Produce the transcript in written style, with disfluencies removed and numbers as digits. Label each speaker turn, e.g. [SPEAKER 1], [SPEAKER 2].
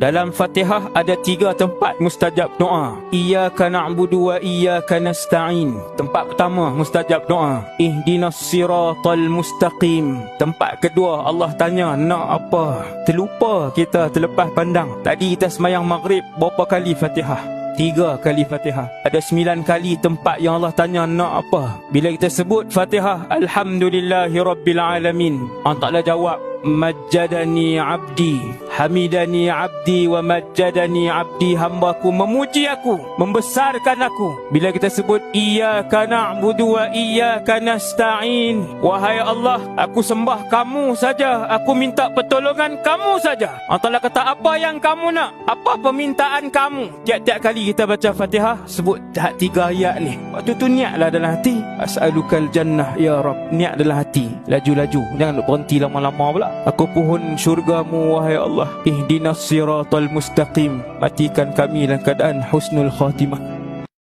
[SPEAKER 1] Dalam Fatihah ada 3 tempat mustajab doa. Iyyaka na'budu wa iyyaka nasta'in. Tempat pertama mustajab doa. Ihdinas siratal mustaqim. Tempat kedua Allah tanya nak apa. Terlupa kita terlepas pandang. Tadi kita semayang maghrib berapa kali Fatihah? 3 kali Fatihah. Ada 9 kali tempat yang Allah tanya nak apa. Bila kita sebut Fatihah Alhamdulillahi Rabbil Alamin, Allah Ta'ala jawab Majjadani abdi, hamidani abdi wa majjadani abdi. Hambaku memuji aku, membesarkan aku. Bila kita sebut Iyyaka na'budu wa iyyaka nasta'in, wahai Allah, aku sembah kamu saja, aku minta pertolongan kamu saja. Allah Ta'ala kata apa yang kamu nak, apa permintaan kamu. Tiap-tiap kali kita baca Fatihah sebut 3 ayat ni. Waktu tu niatlah dalam hati, as'alukal jannah ya Rabb. Niat dalam hati, laju-laju, jangan berhenti lama-lama pula. Aku pohon syurgamu wahai Allah. Ihdinas siratal mustaqim. Matikan kami dalam keadaan husnul khatimah.